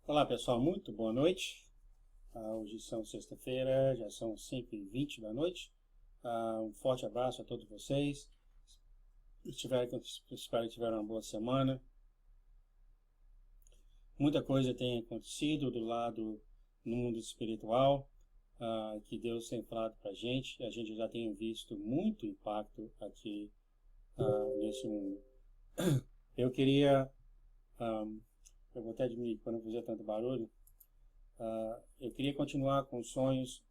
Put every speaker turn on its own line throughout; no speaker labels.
Olá pessoal, muito boa noite. Hoje são sexta-feira, já são 5h20 da noite. Um forte abraço a todos vocês. Espero que tiveram uma boa semana. Muita coisa tem acontecido do lado no mundo espiritual, que Deus tem falado para a gente. A gente já tem visto muito impacto aqui nesse mundo. Eu queria, eu vou até diminuir para não fazer tanto barulho. Eu queria continuar com os sonhos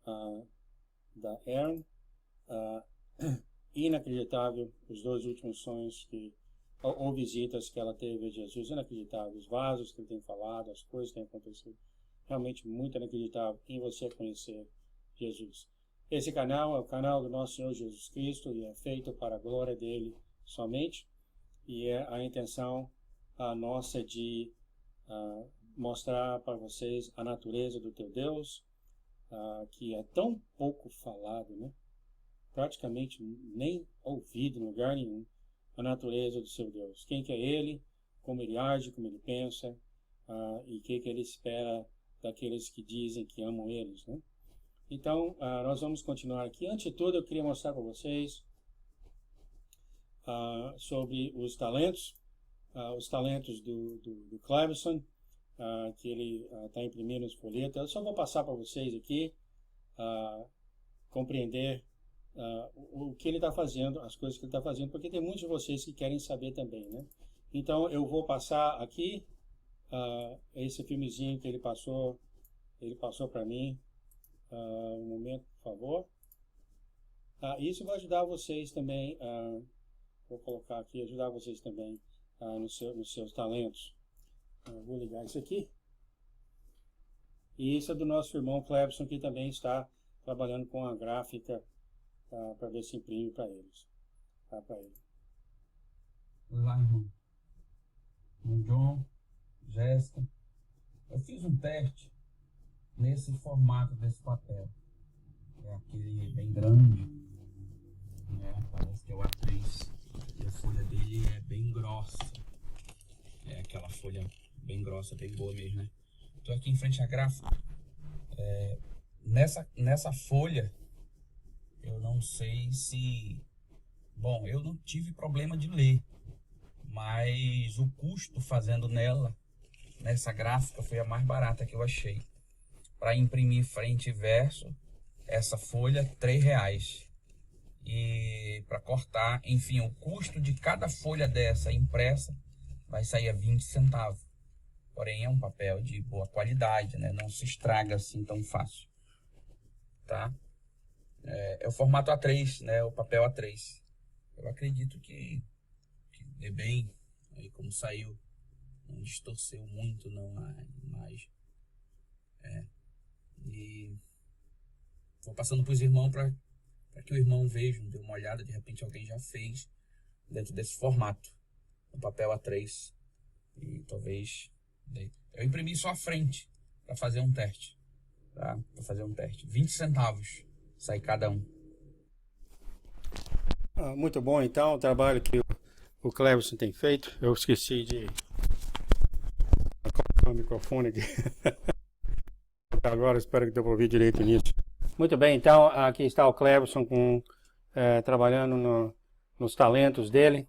da Erin. Inacreditável, os dois últimos sonhos ou visitas que ela teve a Jesus, inacreditável, os vasos que ele tem falado, as coisas que têm acontecido, realmente muito inacreditável em você conhecer Jesus. Esse canal é o canal do nosso Senhor Jesus Cristo e é feito para a glória dele somente, e é a intenção nossa de mostrar para vocês a natureza do teu Deus, que é tão pouco falado, né? Praticamente nem ouvido em lugar nenhum, a natureza do seu Deus. Quem que é Ele, como Ele age, como Ele pensa, e o que Ele espera daqueles que dizem que amam eles, né? Então, nós vamos continuar aqui. Antes de tudo, eu queria mostrar para vocês sobre os talentos do Cleverson, que ele está imprimindo os folhetos. Eu só vou passar para vocês aqui, compreender o que ele está fazendo, as coisas que ele está fazendo, porque tem muitos de vocês que querem saber também, né? Então eu vou passar aqui esse filmezinho que ele passou para mim. Um momento, por favor. Isso vai ajudar vocês também. Vou colocar aqui, ajudar vocês também nos seus talentos. Vou ligar isso aqui. E isso é do nosso irmão Clebson, que também está trabalhando com a gráfica para ver se imprime para eles. Para ele.
Olá, irmão. John, Jéssica. Eu fiz um teste nesse formato desse papel. É aquele bem grande, né? Parece que é o A3. E a folha dele é bem grossa. É aquela folha bem grossa, bem boa mesmo, né? Tô aqui em frente à gráfica. Nessa folha, eu não sei se... Bom, eu não tive problema de ler, mas o custo fazendo nessa gráfica, foi a mais barata que eu achei. Para imprimir frente e verso, essa folha, R$3. E para cortar, enfim, o custo de cada folha dessa impressa vai sair a 20 centavos. Porém, é um papel de boa qualidade, né? Não se estraga assim tão fácil, tá? É o formato A3, né? O papel A3. Eu acredito que dê bem. Aí como saiu, não distorceu muito não a imagem. E vou passando para os irmãos para que o irmão veja, dê uma olhada, de repente alguém já fez dentro desse formato, no papel A3. E talvez... Eu imprimi só a frente para fazer um teste, tá? Para fazer um teste. 20 centavos sai cada um.
Muito bom, então, o trabalho que o Cleverson tem feito. Eu esqueci de colocar o microfone aqui. Agora espero que dê para ouvir direito nisso. Muito bem, então aqui está o Cleverson trabalhando nos talentos dele.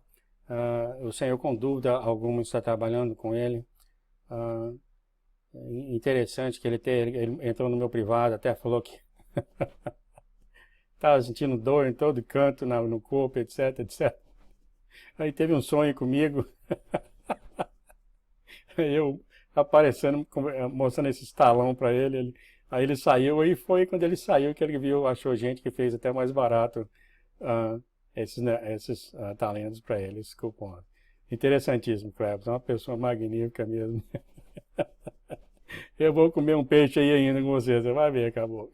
O Senhor, com dúvida alguma, está trabalhando com ele. Interessante que ele entrou no meu privado, até falou que estava sentindo dor em todo canto, no corpo, etc, etc. Aí teve um sonho comigo, eu aparecendo, mostrando esse talão para ele. Aí ele saiu, aí foi quando ele saiu que ele viu, achou gente que fez até mais barato esses talentos para ele, esse cupom. Interessantíssimo, Cleves, é uma pessoa magnífica mesmo. Eu vou comer um peixe aí ainda com você vai ver, acabou.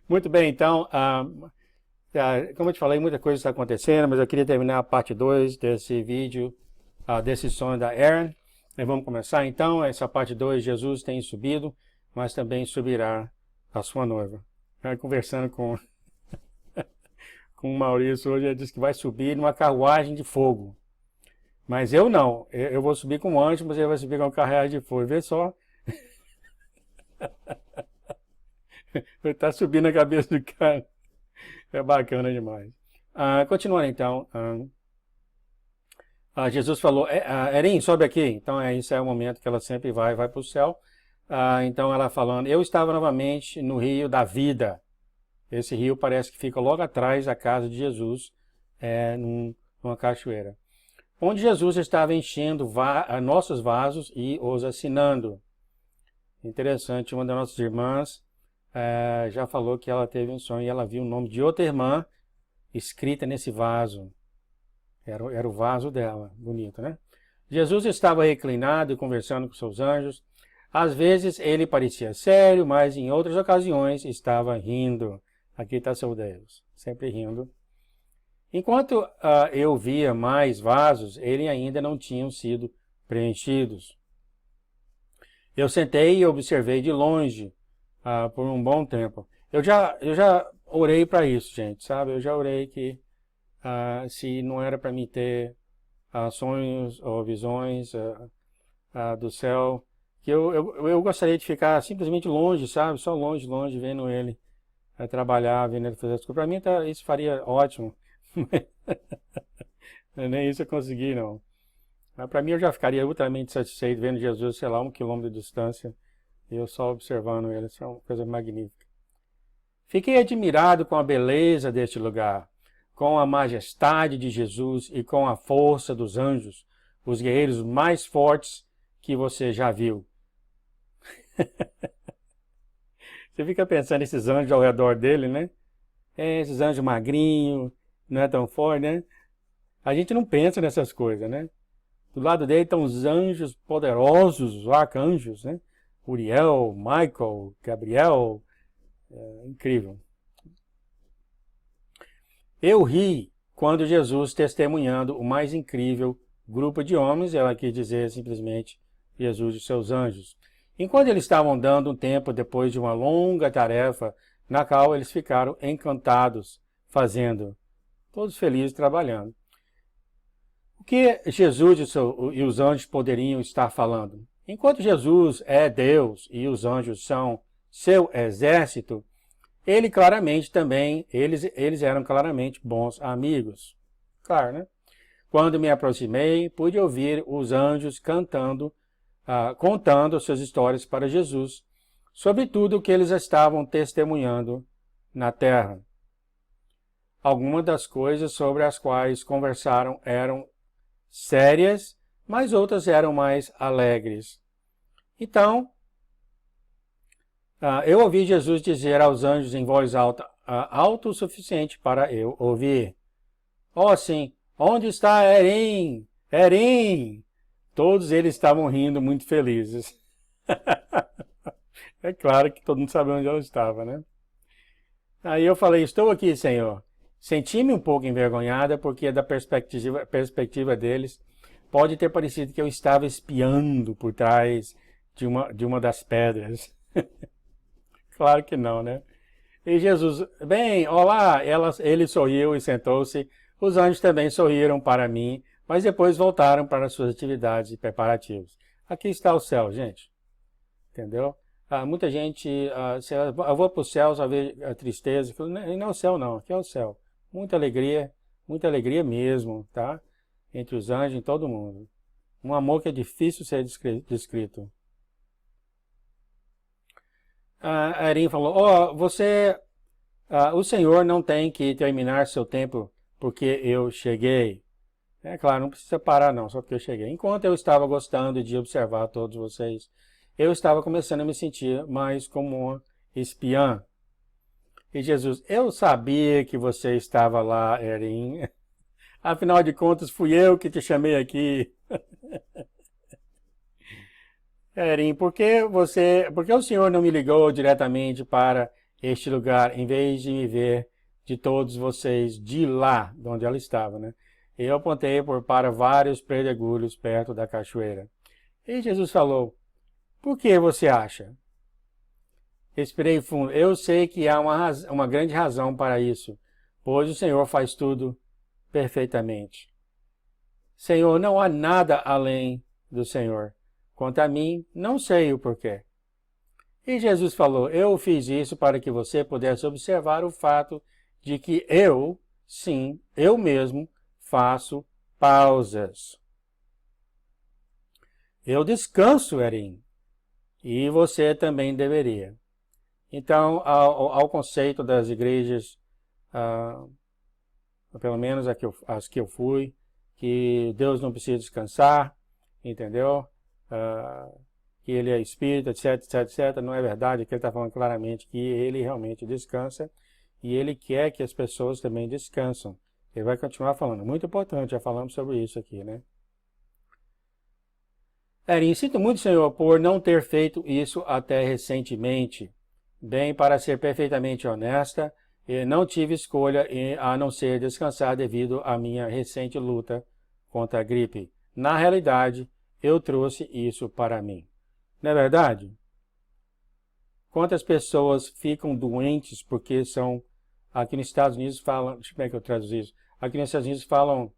Muito bem, então, como eu te falei, muita coisa está acontecendo, mas eu queria terminar a parte 2 desse vídeo, desse sonho da Erin. E vamos começar então, essa parte 2, Jesus tem subido, mas também subirá a sua noiva. Conversando com o Maurício hoje, ele disse que vai subir numa carruagem de fogo. Mas eu não. Eu vou subir com um anjo, mas ele vai subir com uma carreagem de fogo. Vê só. Ele tá subindo a cabeça do cara. É bacana demais. Continuando então. Jesus falou, Erim, sobe aqui. Então, esse é o momento que ela sempre vai para o céu. Então, ela falando, eu estava novamente no rio da vida. Esse rio parece que fica logo atrás da casa de Jesus, numa cachoeira. Onde Jesus estava enchendo nossos vasos e os assinando. Interessante, uma das nossas irmãs já falou que ela teve um sonho e ela viu o nome de outra irmã escrita nesse vaso. Era o vaso dela, bonito, né? Jesus estava reclinado e conversando com seus anjos. Às vezes ele parecia sério, mas em outras ocasiões estava rindo. Aqui está seu Deus, sempre rindo. Enquanto eu via mais vasos, eles ainda não tinham sido preenchidos. Eu sentei e observei de longe por um bom tempo. Eu já orei para isso, gente, sabe? Eu já orei que se não era para mim ter sonhos ou visões do céu, que eu gostaria de ficar simplesmente longe, sabe? Só longe, vendo ele trabalhar, vendo ele fazer as coisas. Para mim isso faria ótimo. Nem isso eu consegui, não. Mas para mim eu já ficaria ultramente satisfeito vendo Jesus, sei lá, 1 quilômetro de distância, e eu só observando ele. Isso é uma coisa magnífica. Fiquei admirado com a beleza deste lugar, com a majestade de Jesus e com a força dos anjos, os guerreiros mais fortes que você já viu. Você fica pensando nesses anjos ao redor dele, né? Esses anjos magrinhos, não é tão forte, né? A gente não pensa nessas coisas, né? Do lado dele estão os anjos poderosos, os arcanjos, né? Uriel, Michael, Gabriel, incrível. Eu ri quando Jesus, testemunhando o mais incrível grupo de homens, ela quis dizer simplesmente Jesus e seus anjos, enquanto eles estavam dando um tempo depois de uma longa tarefa, na qual eles ficaram encantados, fazendo, todos felizes trabalhando. O que Jesus e os anjos poderiam estar falando? Enquanto Jesus é Deus e os anjos são seu exército, eles eram claramente bons amigos. Claro, né? Quando me aproximei, pude ouvir os anjos contando suas histórias para Jesus, sobre tudo o que eles estavam testemunhando na terra. Algumas das coisas sobre as quais conversaram eram sérias, mas outras eram mais alegres. Então, eu ouvi Jesus dizer aos anjos em voz alta, alto o suficiente para eu ouvir. Sim, onde está Erim? Erim! Todos eles estavam rindo muito felizes. É claro que todo mundo sabia onde ela estava, né? Aí eu falei, estou aqui, Senhor. Senti-me um pouco envergonhada, porque da perspectiva deles, pode ter parecido que eu estava espiando por trás de uma das pedras. Claro que não, né? E Jesus, bem, olá, ele sorriu e sentou-se. Os anjos também sorriram para mim, mas depois voltaram para suas atividades e preparativos. Aqui está o céu, gente. Entendeu? Muita gente, eu vou para o céu, só ver a tristeza. Não é o céu não, aqui é o céu. Muita alegria mesmo, tá? Entre os anjos e todo mundo. Um amor que é difícil ser descrito. A Erin falou, o Senhor não tem que terminar seu tempo porque eu cheguei. É claro, não precisa parar não, só porque eu cheguei. Enquanto eu estava gostando de observar todos vocês, eu estava começando a me sentir mais como uma espiã. E Jesus, eu sabia que você estava lá, Erin. Afinal de contas, fui eu que te chamei aqui. Erin, por que o Senhor não me ligou diretamente para este lugar, em vez de me ver de todos vocês de lá, de onde ela estava, né? Eu apontei para vários pedregulhos perto da cachoeira. E Jesus falou, por que você acha? Respirei fundo. Eu sei que há uma grande razão para isso, pois o Senhor faz tudo perfeitamente. Senhor, não há nada além do Senhor. Quanto a mim, não sei o porquê. E Jesus falou, eu fiz isso para que você pudesse observar o fato de que eu, sim, eu mesmo, faço pausas. Eu descanso, Erin, e você também deveria. Então, ao conceito das igrejas, pelo menos as que eu fui, que Deus não precisa descansar, entendeu? Que ele é espírito, etc, etc, etc. Não é verdade, que ele está falando claramente que ele realmente descansa e ele quer que as pessoas também descansam. Ele vai continuar falando. Muito importante, já falamos sobre isso aqui, né? Erin, sinto muito, Senhor, por não ter feito isso até recentemente. Bem, para ser perfeitamente honesta, não tive escolha a não ser descansar devido à minha recente luta contra a gripe. Na realidade, eu trouxe isso para mim. Não é verdade? Quantas pessoas ficam doentes porque são... Aqui nos Estados Unidos falam... Deixa eu ver como é que eu traduzo isso. Aqui nos Estados Unidos falam...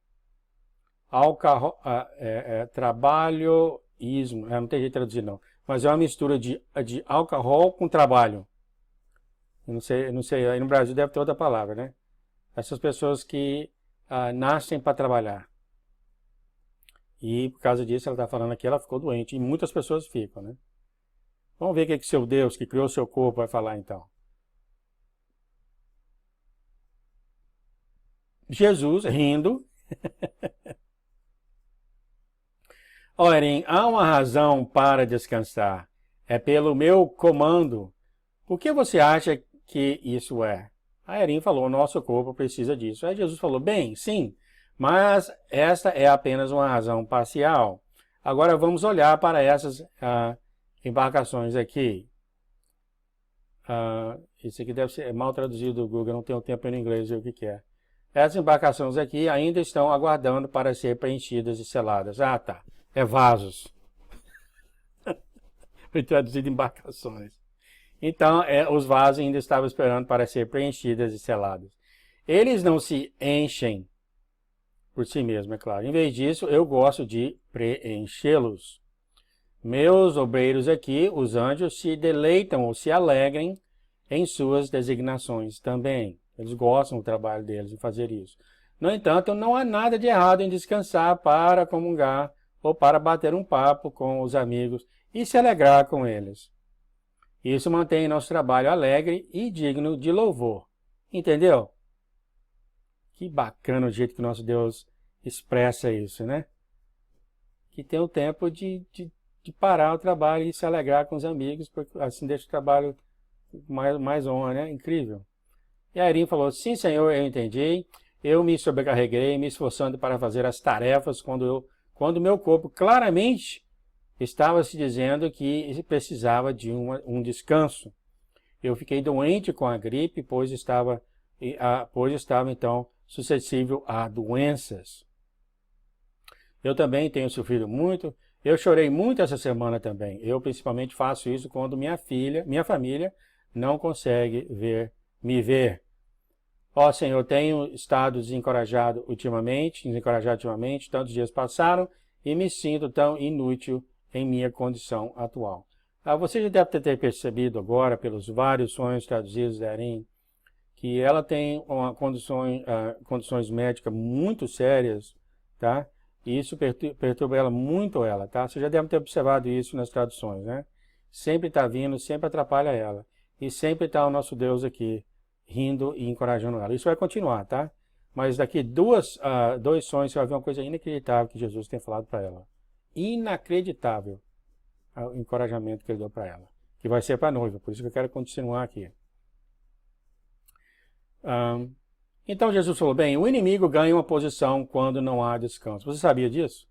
trabalhoísmo. Não tem jeito de traduzir, não. Mas é uma mistura de alcool com trabalho. Eu não sei, aí no Brasil deve ter outra palavra, né? Essas pessoas que nascem para trabalhar. E por causa disso, ela está falando aqui, ela ficou doente. E muitas pessoas ficam, né? Vamos ver o que seu Deus, que criou seu corpo, vai falar então. Jesus, rindo. Orem, há uma razão para descansar. É pelo meu comando. Por que você acha que isso é? A Erin falou, nosso corpo precisa disso. Aí Jesus falou, bem, sim, mas esta é apenas uma razão parcial. Agora vamos olhar para essas embarcações aqui. Isso aqui deve ser mal traduzido do Google, não tenho tempo em inglês ver o que é. Essas embarcações aqui ainda estão aguardando para ser preenchidas e seladas. Ah, tá. É vasos. Foi traduzido embarcações. Então, os vasos ainda estavam esperando para ser preenchidas e seladas. Eles não se enchem por si mesmos, é claro. Em vez disso, eu gosto de preenchê-los. Meus obreiros aqui, os anjos, se deleitam ou se alegrem em suas designações também. Eles gostam do trabalho deles em fazer isso. No entanto, não há nada de errado em descansar para comungar ou para bater um papo com os amigos e se alegrar com eles. Isso mantém nosso trabalho alegre e digno de louvor. Entendeu? Que bacana o jeito que nosso Deus expressa isso, né? Que tem o tempo de parar o trabalho e se alegrar com os amigos, porque assim deixa o trabalho mais honra, né? Incrível. E a Erin falou, sim, Senhor, eu entendi. Eu me sobrecarreguei, me esforçando para fazer as tarefas quando meu corpo claramente estava se dizendo que precisava de um descanso. Eu fiquei doente com a gripe, pois estava então suscetível a doenças. Eu também tenho sofrido muito. Eu chorei muito essa semana também. Eu principalmente faço isso quando minha família, não consegue me ver. Ó Senhor, tenho estado desencorajado ultimamente, tantos dias passaram e me sinto tão inútil em minha condição atual. Você já deve ter percebido agora, pelos vários sonhos traduzidos da Erin, que ela tem condições médicas muito sérias, tá? E isso perturba ela muito, tá? Você já deve ter observado isso nas traduções, né? Sempre está vindo, sempre atrapalha ela. E sempre está o nosso Deus aqui, rindo e encorajando ela. Isso vai continuar, tá? Mas daqui dois sonhos você vai ver uma coisa inacreditável que Jesus tem falado para ela. Inacreditável o encorajamento que ele deu para ela. Que vai ser para a noiva, por isso que eu quero continuar aqui. Então Jesus falou, bem, o inimigo ganha uma posição quando não há descanso. Você sabia disso?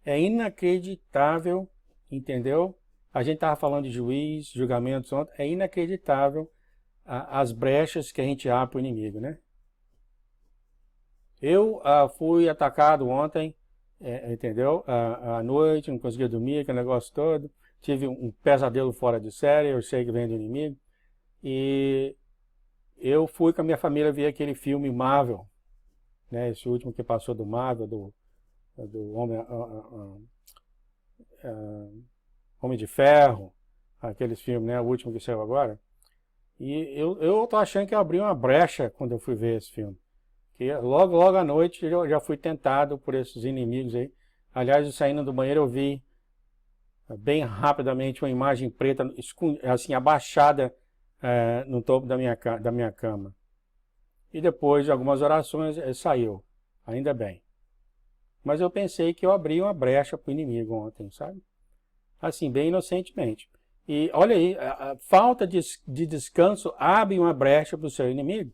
É inacreditável, entendeu? A gente estava falando de juiz, julgamentos ontem, é inacreditável as brechas que a gente abre para o inimigo, né? Eu fui atacado ontem, entendeu? À noite, não conseguia dormir, aquele negócio todo. Tive um pesadelo fora de série, eu sei que vem do inimigo. E eu fui com a minha família ver aquele filme Marvel, né? Esse último que passou do Marvel, do Homem de Ferro, aqueles filmes, né? O último que saiu agora. E eu tô achando que eu abri uma brecha quando eu fui ver esse filme. Que logo à noite eu já fui tentado por esses inimigos aí. Aliás, eu saindo do banheiro eu vi bem rapidamente uma imagem preta, assim, abaixada no topo da minha cama. E depois de algumas orações saiu. Ainda bem. Mas eu pensei que eu abri uma brecha para o inimigo ontem, sabe? Assim, bem inocentemente. E olha aí, a falta de descanso abre uma brecha para o seu inimigo.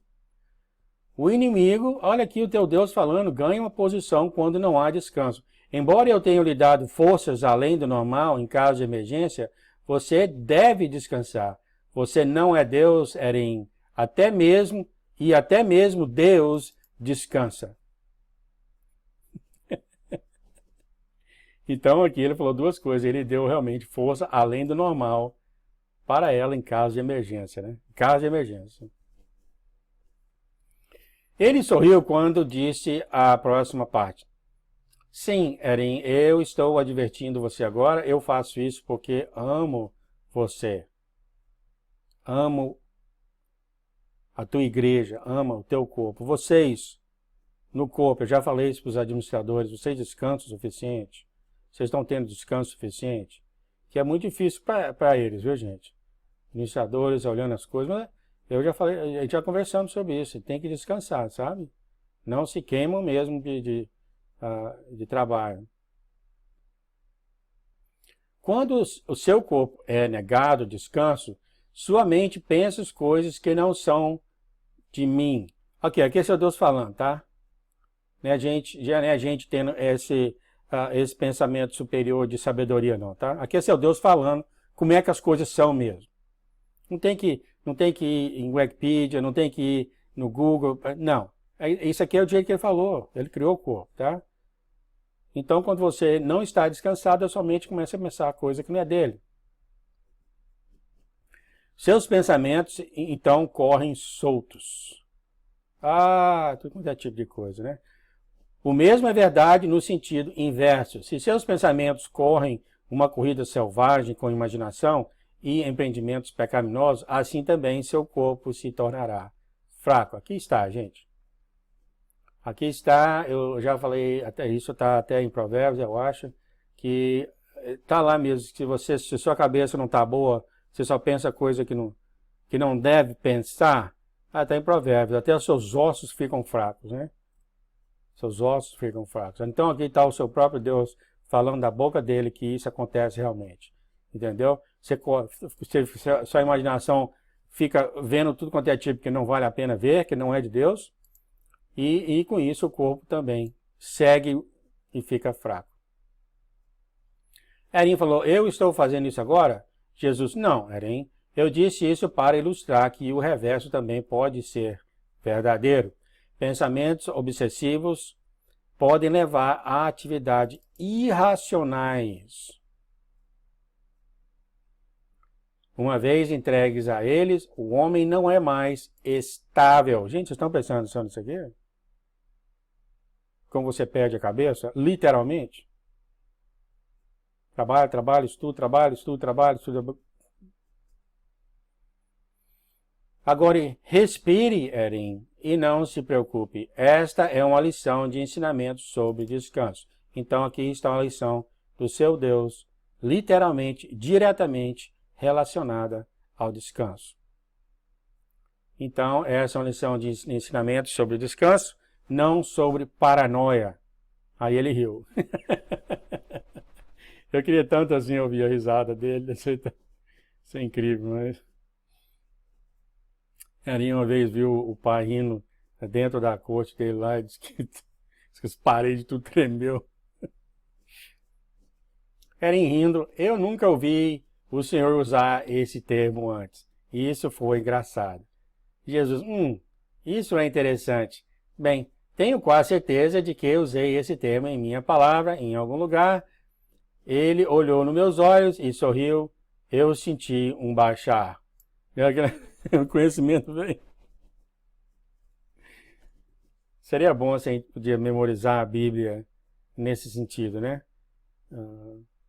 O inimigo, olha aqui o teu Deus falando, ganha uma posição quando não há descanso. Embora eu tenha lhe dado forças além do normal em caso de emergência, você deve descansar. Você não é Deus, Erim. Até mesmo Deus descansa. Então aqui ele falou duas coisas. Ele deu realmente força além do normal para ela em caso de emergência, né? Em caso de emergência. Ele sorriu quando disse a próxima parte. Sim, Erin, eu estou advertindo você agora. Eu faço isso porque amo você. Amo a tua igreja, amo o teu corpo. Vocês, no corpo, eu já falei isso para os administradores, vocês descansam o suficiente? Vocês estão tendo descanso suficiente? Que é muito difícil para eles, viu, gente? Administradores olhando as coisas, mas eu já falei, a gente já conversamos sobre isso, tem que descansar, sabe? Não se queimam mesmo de trabalho. Quando o seu corpo é negado descanso, sua mente pensa as coisas que não são de mim. Ok, aqui é seu Deus falando, tá? Já não é a gente tendo esse pensamento superior de sabedoria, não, tá? Aqui é seu Deus falando como é que as coisas são mesmo. Não tem que ir em Wikipedia, não tem que ir no Google, não. Isso aqui é o jeito que ele falou, ele criou o corpo, tá? Então, quando você não está descansado, a sua mente começa a pensar coisa que não é dele. Seus pensamentos, então, correm soltos. Tudo quanto é tipo de coisa, né? O mesmo é verdade no sentido inverso. Se seus pensamentos correm uma corrida selvagem com imaginação e empreendimentos pecaminosos, assim também seu corpo se tornará fraco. Aqui está, gente. Aqui está, eu já falei, até isso está até em Provérbios, eu acho, que está lá mesmo, se sua cabeça não está boa, você só pensa coisa que não deve pensar, está em Provérbios, até os seus ossos ficam fracos, né? Seus ossos ficam fracos. Então aqui está o seu próprio Deus falando da boca dele que isso acontece realmente, entendeu? Sua imaginação fica vendo tudo quanto é tipo que não vale a pena ver, que não é de Deus, e com isso o corpo também segue e fica fraco. Erim falou, eu estou fazendo isso agora? Jesus, não, Erim, eu disse isso para ilustrar que o reverso também pode ser verdadeiro. Pensamentos obsessivos podem levar a atividades irracionais. Uma vez entregues a eles, o homem não é mais estável. Gente, vocês estão pensando nisso aqui? Como você perde a cabeça? Literalmente. Trabalho, estudo, trabalho, estudo, trabalho, estudo. Agora, respire, Erim, e não se preocupe. Esta é uma lição de ensinamento sobre descanso. Então, aqui está uma lição do seu Deus, literalmente, diretamente relacionada ao descanso. Então, essa é uma lição de ensinamento sobre descanso, não sobre paranoia. Aí ele riu. Eu queria tanto assim ouvir a risada dele. Isso é incrível, mas... Erim uma vez viu o pai rindo dentro da corte dele lá e disse que as paredes tudo tremeu. Erim rindo, eu nunca ouvi o Senhor usar esse termo antes. Isso foi engraçado. Jesus, isso é interessante. Bem, tenho quase certeza de que usei esse termo em minha palavra, em algum lugar. Ele olhou nos meus olhos e sorriu. Eu senti um baixar. O conhecimento vem. Seria bom se a gente podia memorizar a Bíblia nesse sentido, né?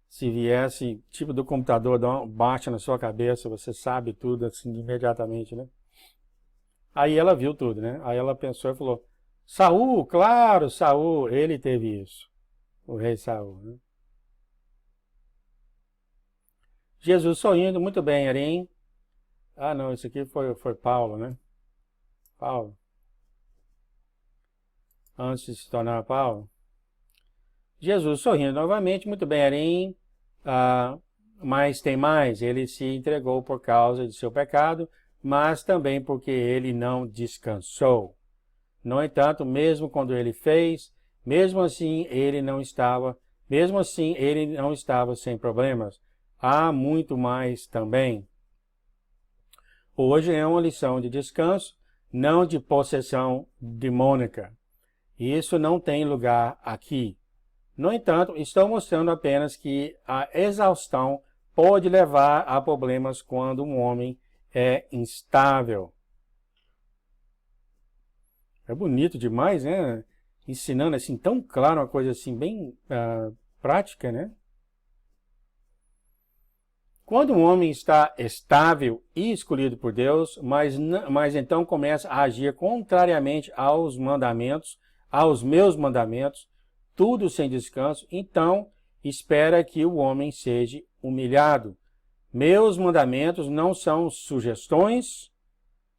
Se viesse, tipo do computador, bate na sua cabeça, você sabe tudo assim imediatamente, né? Aí ela viu tudo, né? Aí ela pensou e falou, Saul, claro, Saul, ele teve isso. O rei Saul, né? Jesus sorrindo, muito bem, Arim. Ah, não, isso aqui foi Paulo, né? Paulo. Antes de se tornar Paulo. Jesus sorrindo novamente, muito bem, Arim. Mas tem mais, ele se entregou por causa de seu pecado, mas também porque ele não descansou. No entanto, mesmo quando ele fez, mesmo assim ele não estava sem problemas. Há muito mais também. Hoje é uma lição de descanso, não de possessão demônica. Isso não tem lugar aqui. No entanto, estou mostrando apenas que a exaustão pode levar a problemas quando um homem é instável. É bonito demais, né? Ensinando assim tão claro, uma coisa assim bem prática, né? Quando um homem está estável e escolhido por Deus, mas então começa a agir contrariamente aos mandamentos, aos meus mandamentos, tudo sem descanso, então espera que o homem seja humilhado. Meus mandamentos não são sugestões,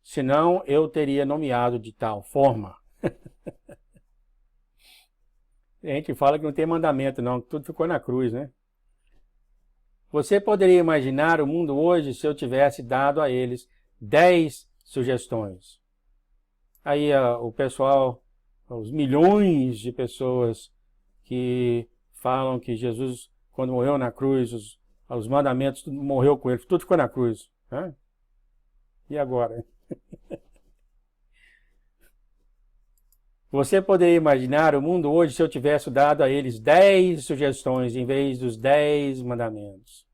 senão eu teria nomeado de tal forma. A gente fala que não tem mandamento não, tudo ficou na cruz, né? Você poderia imaginar o mundo hoje se eu tivesse dado a eles 10 sugestões. Aí o pessoal, os milhões de pessoas que falam que Jesus, quando morreu na cruz, os mandamentos, tudo morreu com ele, tudo ficou na cruz. Né? E agora? Você poderia imaginar o mundo hoje se eu tivesse dado a eles 10 sugestões em vez dos 10 mandamentos?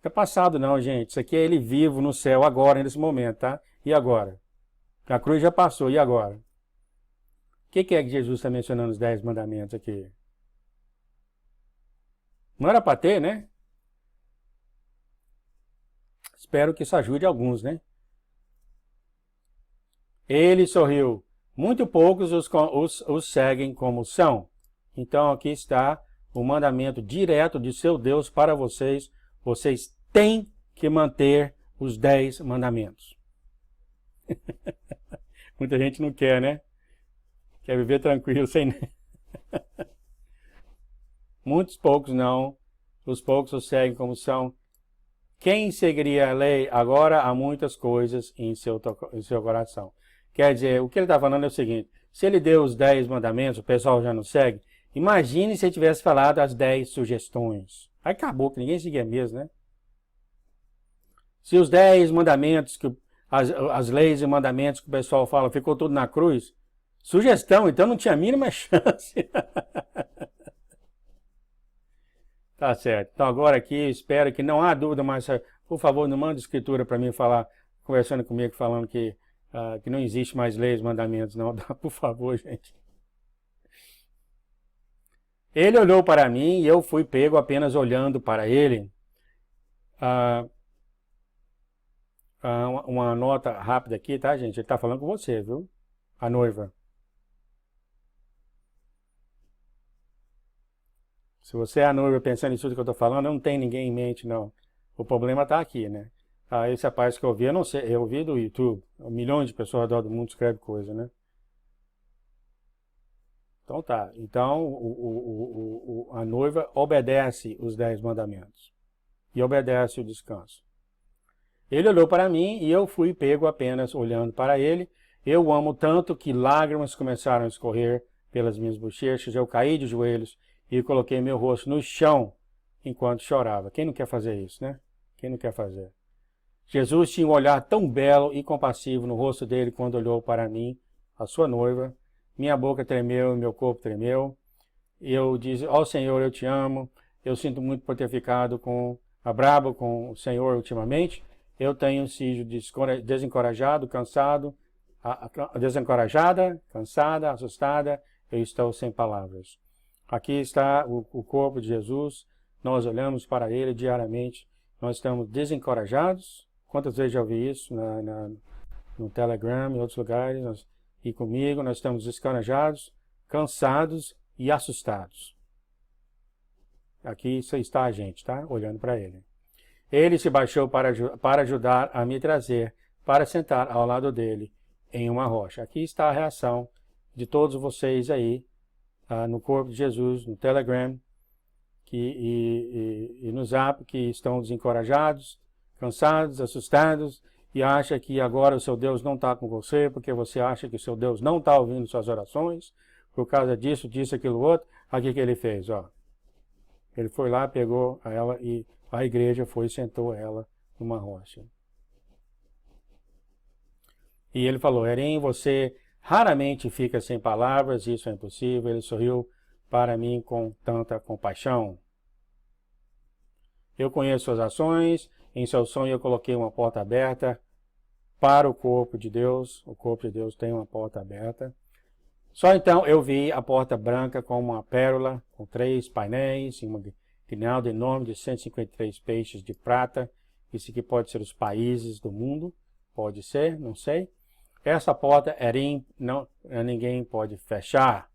Não é passado não, gente. Isso aqui é ele vivo no céu agora, nesse momento, tá? E agora? A cruz já passou, e agora? O que é que Jesus está mencionando os 10 mandamentos aqui? Não era para ter, né? Espero que isso ajude alguns, né? Ele sorriu. Muito poucos os seguem como são. Então aqui está o mandamento direto de seu Deus para vocês. Vocês têm que manter os 10 mandamentos. Muita gente não quer, né? Quer viver tranquilo sem... Muitos poucos não. Os poucos os seguem como são. Quem seguiria a lei? Agora há muitas coisas em seu coração. Quer dizer, o que ele está falando é o seguinte, se ele deu os 10 mandamentos, o pessoal já não segue, imagine se ele tivesse falado as 10 sugestões. Aí acabou, que ninguém seguia mesmo, né? Se os 10 mandamentos, as leis e mandamentos que o pessoal fala, ficou tudo na cruz, sugestão, então não tinha a mínima chance. Tá certo. Então agora aqui, espero que não há dúvida, mas por favor, não mande escritura para mim falar, conversando comigo, falando que não existe mais leis, mandamentos, não. Por favor, gente. Ele olhou para mim e eu fui pego apenas olhando para ele. Uma nota rápida aqui, tá, gente? Ele está falando com você, viu? A noiva. Se você é a noiva pensando em tudo que eu estou falando, não tem ninguém em mente, não. O problema está aqui, né? Esse rapaz que eu vi, eu não sei, eu vi do YouTube. Milhões de pessoas ao redor do mundo escrevem coisa, né? Então tá. Então a noiva obedece os 10 mandamentos. E obedece o descanso. Ele olhou para mim e eu fui pego apenas olhando para ele. Eu o amo tanto que lágrimas começaram a escorrer pelas minhas bochechas. Eu caí de joelhos e coloquei meu rosto no chão enquanto chorava. Quem não quer fazer isso, né? Quem não quer fazer? Jesus tinha um olhar tão belo e compassivo no rosto dele quando olhou para mim, a sua noiva. Minha boca tremeu e meu corpo tremeu. Eu disse, ó Senhor, eu te amo. Eu sinto muito por ter ficado brabo com o Senhor ultimamente. Eu tenho sido desencorajado, cansado, desencorajada, cansada, assustada eu estou sem palavras. Aqui está o corpo de Jesus, nós olhamos para ele diariamente, nós estamos desencorajados. Quantas vezes já ouvi isso no Telegram, em outros lugares, e comigo, nós estamos descorajados, cansados e assustados. Aqui está a gente, tá? Olhando para ele. Ele se baixou para ajudar a me trazer, para sentar ao lado dele em uma rocha. Aqui está a reação de todos vocês aí, no corpo de Jesus, no Telegram, e no Zap, que estão desencorajados, cansados, assustados, e acha que agora o seu Deus não está com você, porque você acha que o seu Deus não está ouvindo suas orações, por causa disso, aquilo, outro. Aqui que ele fez, ó. Ele foi lá, pegou ela e a igreja foi e sentou ela numa rocha. E ele falou, Erin, você raramente fica sem palavras, isso é impossível. Ele sorriu para mim com tanta compaixão. Eu conheço suas ações, em seu sonho eu coloquei uma porta aberta para o corpo de Deus. O corpo de Deus tem uma porta aberta. Só então eu vi a porta branca com uma pérola, com 3 painéis, e uma guirnalda enorme de 153 peixes de prata. Isso aqui pode ser os países do mundo, pode ser, não sei. Essa porta, Erin, ninguém pode fechar.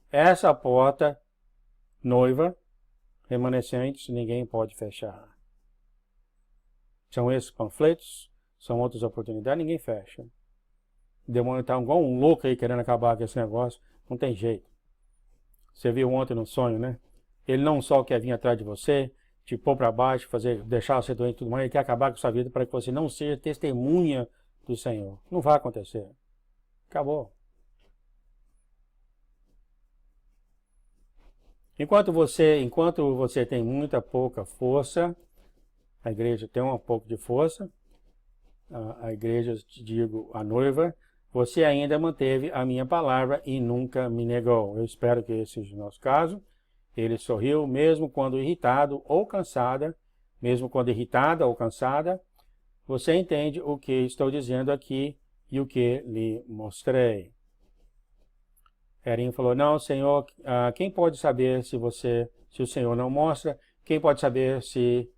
Essa porta, noiva, remanescentes, ninguém pode fechar. São esses panfletos, são outras oportunidades, ninguém fecha. O demônio está igual um louco aí querendo acabar com esse negócio, não tem jeito. Você viu ontem no sonho, né? Ele não só quer vir atrás de você, te pôr para baixo, deixar você doente e tudo mais, ele quer acabar com sua vida para que você não seja testemunha do Senhor. Não vai acontecer. Acabou. Enquanto você tem pouca força, a igreja tem um pouco de força, a igreja, te digo, a noiva, você ainda manteve a minha palavra e nunca me negou. Eu espero que esse seja o nosso caso. Ele sorriu, mesmo quando irritado ou cansada, você entende o que estou dizendo aqui e o que lhe mostrei. Erin falou, não, Senhor, quem pode saber se o Senhor não mostra? Quem pode saber se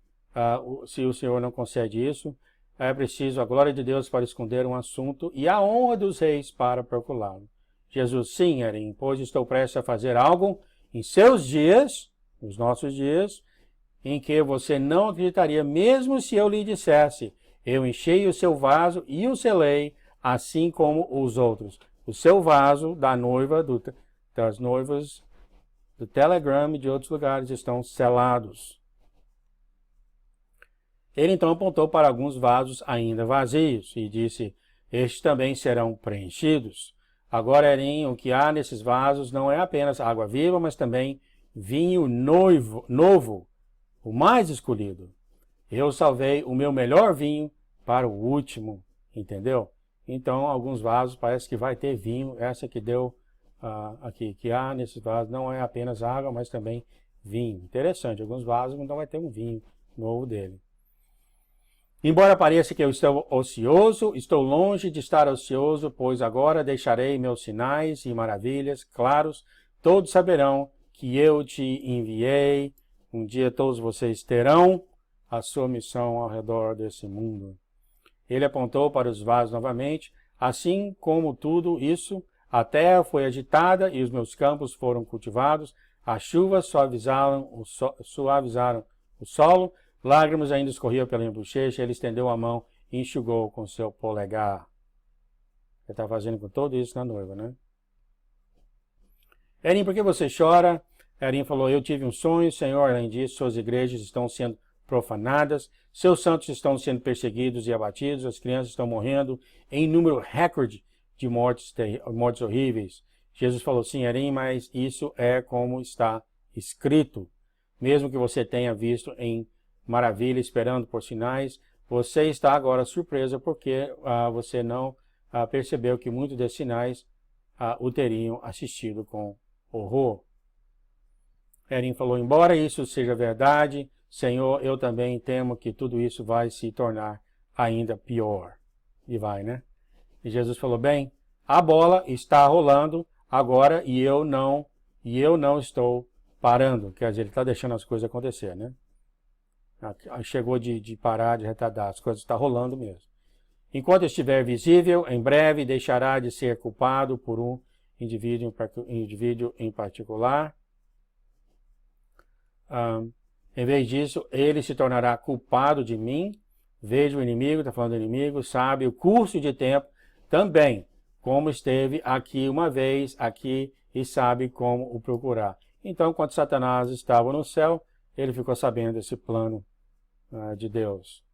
o Senhor não concede isso? É preciso a glória de Deus para esconder um assunto e a honra dos reis para procurá-lo. Jesus, sim, Erin, pois estou prestes a fazer algo em seus dias, nos nossos dias, em que você não acreditaria, mesmo se eu lhe dissesse, eu enchei o seu vaso e o selei, assim como os outros. O seu vaso da noiva, das noivas do Telegram e de outros lugares estão selados. Ele então apontou para alguns vasos ainda vazios e disse, estes também serão preenchidos. Agora, Erin, o que há nesses vasos não é apenas água viva, mas também vinho novo, o mais escolhido. Eu salvei o meu melhor vinho para o último, entendeu? Então, alguns vasos parece que vai ter vinho. Essa que deu aqui, que há nesses vasos, não é apenas água, mas também vinho. Interessante, alguns vasos então vai ter um vinho novo dele. Embora pareça que eu estou ocioso, estou longe de estar ocioso, pois agora deixarei meus sinais e maravilhas claros. Todos saberão que eu te enviei. Um dia todos vocês terão a sua missão ao redor desse mundo. Ele apontou para os vasos novamente. Assim como tudo isso, a terra foi agitada e os meus campos foram cultivados. As chuvas suavizaram o solo. Lágrimas ainda escorriam pela minha bochecha. Ele estendeu a mão e enxugou com seu polegar. Ele está fazendo com tudo isso na noiva, né? Erin, por que você chora? Erin falou, eu tive um sonho, Senhor. Além disso, suas igrejas estão sendo profanadas, seus santos estão sendo perseguidos e abatidos, as crianças estão morrendo em número recorde de mortes horríveis. Jesus falou, sim, Erin, mas isso é como está escrito. Mesmo que você tenha visto em maravilha, esperando por sinais, você está agora surpresa porque você não percebeu que muitos desses sinais o teriam assistido com horror. Erin falou, embora isso seja verdade, Senhor, eu também temo que tudo isso vai se tornar ainda pior. E vai, né? E Jesus falou, bem, a bola está rolando agora e eu não estou parando. Quer dizer, ele está deixando as coisas acontecer, né? Chegou de parar, de retardar, as coisas estão rolando mesmo. Enquanto estiver visível, em breve deixará de ser culpado por um indivíduo em particular. Em vez disso, ele se tornará culpado de mim. Veja o inimigo, está falando do inimigo, sabe o curso de tempo também, como esteve aqui uma vez, aqui, e sabe como o procurar. Então, quando Satanás estava no céu, ele ficou sabendo desse plano de Deus.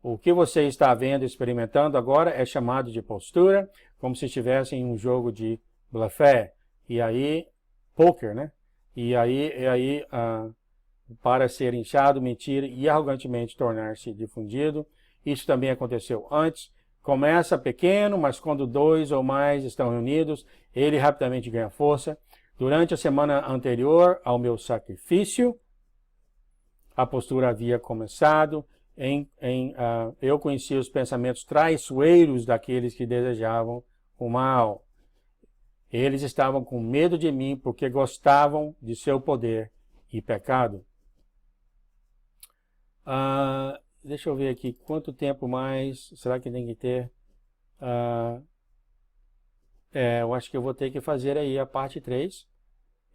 O que você está vendo, experimentando agora, é chamado de postura, como se estivesse em um jogo de bluffé. E aí, poker, né? E aí para ser inchado, mentir e arrogantemente tornar-se difundido. Isso também aconteceu antes. Começa pequeno, mas quando 2 ou mais estão reunidos, ele rapidamente ganha força. Durante a semana anterior ao meu sacrifício, a postura havia começado. Eu conhecia os pensamentos traiçoeiros daqueles que desejavam o mal. Eles estavam com medo de mim porque gostavam de seu poder e pecado. Deixa eu ver aqui, quanto tempo mais será que tem que ter? Eu acho que eu vou ter que fazer aí a parte 3.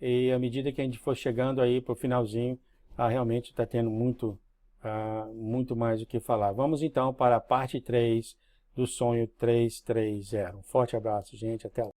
E à medida que a gente for chegando aí para o finalzinho, realmente está tendo muito mais o que falar. Vamos então para a parte 3 do sonho 330. Um forte abraço, gente. Até lá.